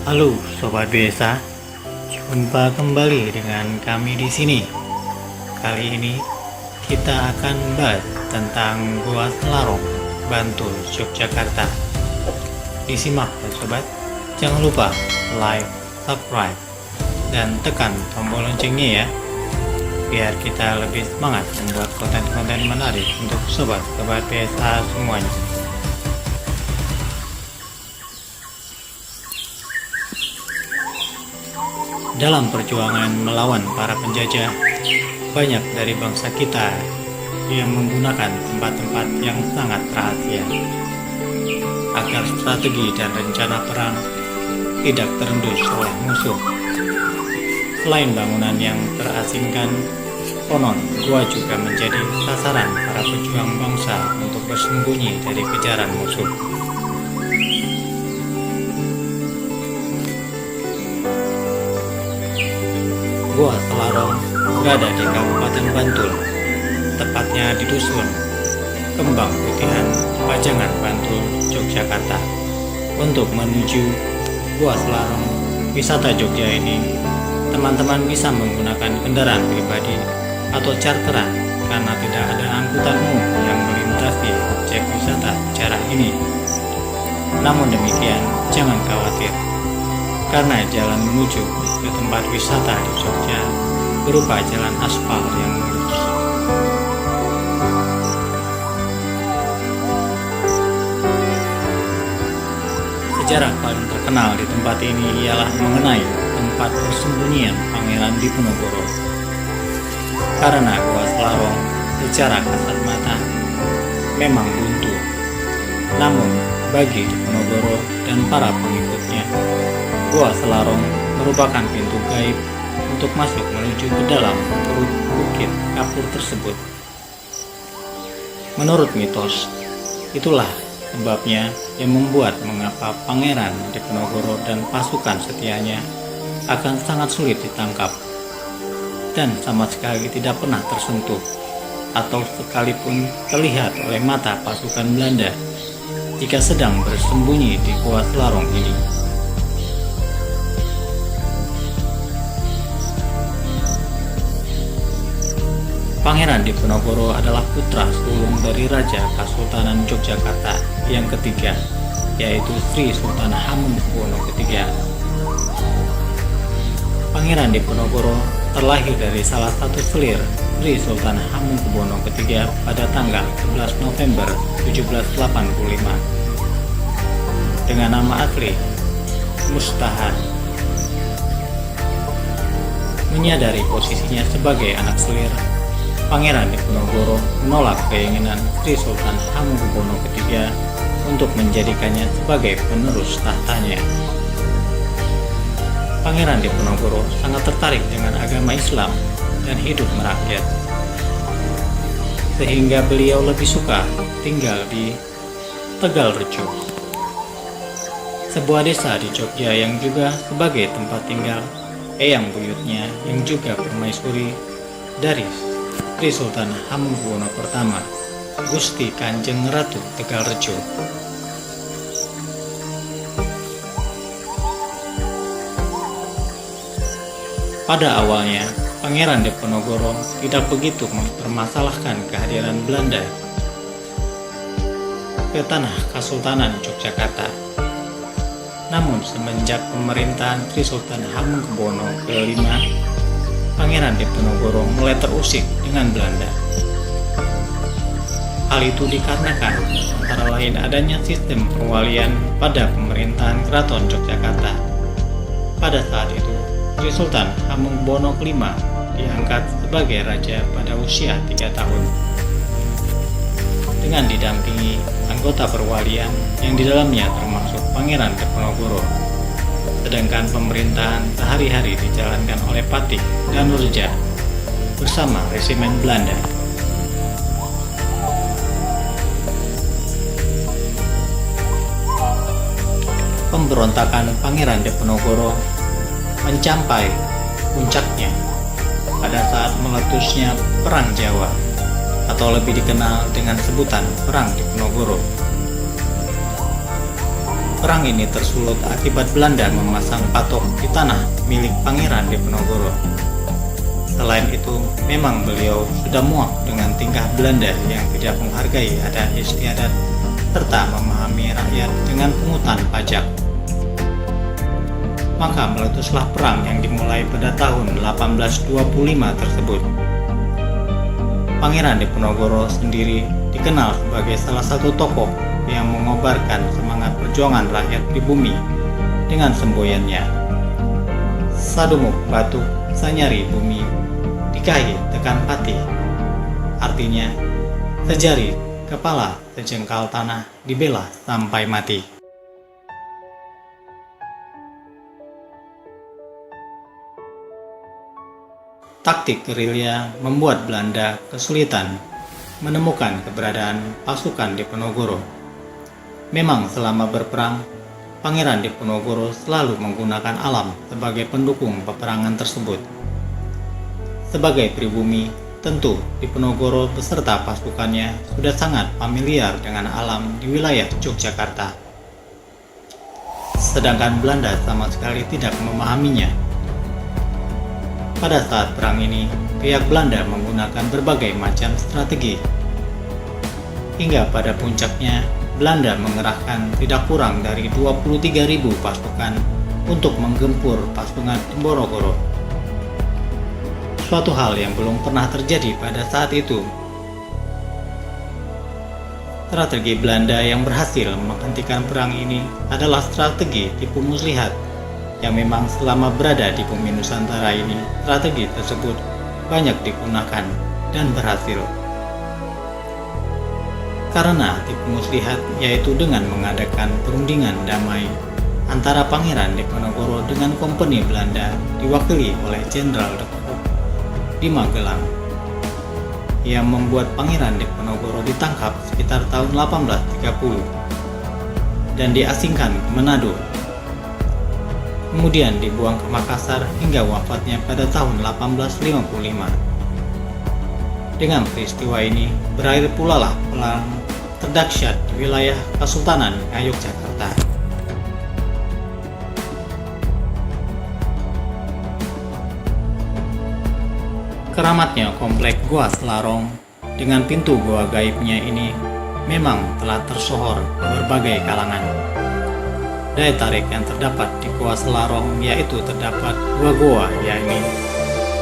Halo Sobat Desa, jumpa kembali dengan kami di sini. Kali ini kita akan bahas tentang Gua Selarong, Bantul, Yogyakarta. Disimak ya Sobat, jangan lupa like, subscribe, dan tekan tombol loncengnya ya, biar kita lebih semangat membuat konten-konten menarik untuk Sobat Desa semuanya. Dalam perjuangan melawan para penjajah, banyak dari bangsa kita yang menggunakan tempat-tempat yang sangat rahasia agar strategi dan rencana perang tidak terendus oleh musuh. Selain bangunan yang terasingkan, konon gua juga menjadi sasaran para pejuang bangsa untuk bersembunyi dari kejaran musuh. Gua Selarong berada di Kabupaten Bantul, tepatnya di Dusun Kembang Putihan, Pajangan, Bantul, Yogyakarta. Untuk menuju Gua Selarong, wisata Jogja ini, teman-teman bisa menggunakan kendaraan pribadi atau charteran karena tidak ada angkutan umum yang melintasi objek wisata secara ini. Namun demikian, jangan khawatir, karena jalan menuju ke tempat wisata di Jogja berupa jalan aspal yang mulus. Sejarah paling terkenal di tempat ini ialah mengenai tempat persembunyian Pangeran Diponegoro. Karena Gua Selarong secara kasat mata memang buntu, namun bagi Diponegoro dan para pengikutnya, Gua Selarong merupakan pintu gaib untuk masuk menuju ke dalam perut bukit kapur tersebut. Menurut mitos, itulah sebabnya yang membuat mengapa Pangeran Diponegoro dan pasukan setianya akan sangat sulit ditangkap dan sama sekali tidak pernah tersentuh atau sekalipun terlihat oleh mata pasukan Belanda jika sedang bersembunyi di Gua Selarong ini. Pangeran Diponegoro adalah putra sulung dari Raja Kasultanan Yogyakarta yang ketiga, yaitu Sri Sultan Hamengkubuwono III. Pangeran Diponegoro terlahir dari salah satu selir Sri Sultan Hamengkubuwono III pada tanggal 11 November 1785 dengan nama asli Mustahar. Menyadari posisinya sebagai anak selir, Pangeran Diponegoro menolak keinginan Sri Sultan Hamengkubuwono III untuk menjadikannya sebagai penerus tahtanya. Pangeran Diponegoro sangat tertarik dengan agama Islam dan hidup merakyat, sehingga beliau lebih suka tinggal di Tegalrejo, sebuah desa di Jogja yang juga sebagai tempat tinggal eyang buyutnya yang juga permaisuri dari Sri Sultan Hamengkubuwono I, Gusti Kanjeng Ratu Tegalrejo. Pada awalnya, Pangeran Diponegoro tidak begitu mempermasalahkan kehadiran Belanda ke tanah Kasultanan Yogyakarta. Namun semenjak pemerintahan Sri Sultan Hamengkubuwono V, Pangeran Diponegoro mulai terusik dengan Belanda. Hal itu dikarenakan antara lain adanya sistem perwalian pada pemerintahan Keraton Yogyakarta. Pada saat itu, Sri Sultan Hamengkubuwono V diangkat sebagai raja pada usia 3 tahun. dengan didampingi anggota perwalian yang di dalamnya termasuk Pangeran Diponegoro. Sedangkan pemerintahan sehari-hari dijalankan oleh Patih dan Nurja bersama resimen Belanda. Pemberontakan Pangeran Diponegoro mencapai puncaknya pada saat meletusnya Perang Jawa, atau lebih dikenal dengan sebutan Perang Diponegoro. Perang ini tersulut akibat Belanda memasang patok di tanah milik Pangeran Diponegoro. Selain itu, memang beliau sudah muak dengan tingkah Belanda yang tidak menghargai adat istiadat serta memahami rakyat dengan pungutan pajak. Maka meletuslah perang yang dimulai pada tahun 1825 tersebut. Pangeran Diponegoro sendiri dikenal sebagai salah satu tokoh yang mengobarkan semangat perjuangan rakyat di bumi dengan semboyannya Sadumuk Batu Sanyari Bumi Dikahi Tekan Pati, artinya sejari kepala sejengkal tanah dibela sampai mati. Taktik gerilya membuat Belanda kesulitan menemukan keberadaan pasukan Diponegoro. Memang selama berperang, Pangeran Diponegoro selalu menggunakan alam sebagai pendukung peperangan tersebut. Sebagai pribumi, tentu Diponegoro beserta pasukannya sudah sangat familiar dengan alam di wilayah Yogyakarta. Sedangkan Belanda sama sekali tidak memahaminya. Pada saat perang ini, pihak Belanda menggunakan berbagai macam strategi. Hingga pada puncaknya, Belanda mengerahkan tidak kurang dari 23.000 pasukan untuk menggempur pasukan Diponegoro. Suatu hal yang belum pernah terjadi pada saat itu. Strategi Belanda yang berhasil menghentikan perang ini adalah strategi tipu muslihat, yang memang selama berada di bumi Nusantara ini, strategi tersebut banyak digunakan dan berhasil. Karena tipu muslihat yaitu dengan mengadakan perundingan damai antara Pangeran Diponegoro dengan kompeni Belanda diwakili oleh Jenderal de Kock di Magelang, yang membuat Pangeran Diponegoro ditangkap sekitar tahun 1830 dan diasingkan ke Manado. Kemudian dibuang ke Makassar hingga wafatnya pada tahun 1855. Dengan peristiwa ini, berakhir pula lah perang terdahsyat di wilayah Kesultanan Yogyakarta. Keramatnya komplek Gua Selarong dengan pintu gua gaibnya ini memang telah tersohor ke berbagai kalangan. Daya tarik yang terdapat di Gua Selarong yaitu terdapat dua goa, yakni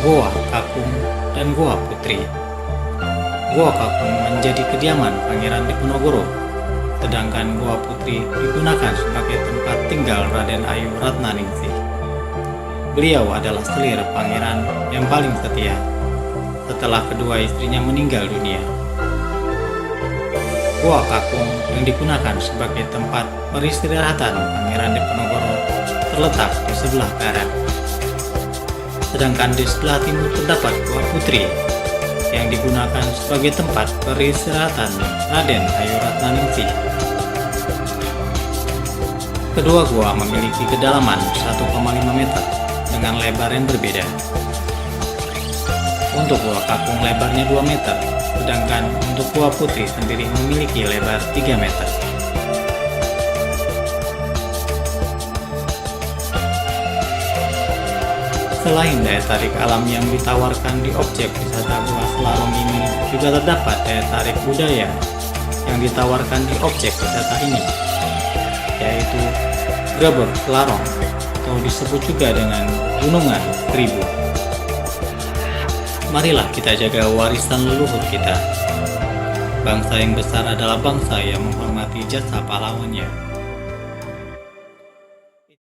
Goa Kakung dan Goa Putri. Goa Kakung menjadi kediaman Pangeran Diponegoro, sedangkan Goa Putri digunakan sebagai tempat tinggal Raden Ayu Ratnaningsih. Beliau adalah selir pangeran yang paling setia setelah kedua istrinya meninggal dunia. Goa Kakung yang digunakan sebagai tempat peristirahatan Pangeran Diponegoro terletak di sebelah barat. Sedangkan di sebelah timur terdapat Goa Putri yang digunakan sebagai tempat peristirahatan Raden Ayu Ratnaningsih. Kedua gua memiliki kedalaman 1,5 meter dengan lebar yang berbeda. Untuk Goa Kakung lebarnya 2 meter, sedangkan untuk Goa Putri sendiri memiliki lebar 3 meter. Selain daya tarik alam yang ditawarkan di objek wisata Gua Selarong ini, juga terdapat daya tarik budaya yang ditawarkan di objek wisata ini, yaitu Grebeg Selarong, atau disebut juga dengan Gunungan Seribu. Marilah kita jaga warisan leluhur kita. Bangsa yang besar adalah bangsa yang menghormati jasa pahlawannya.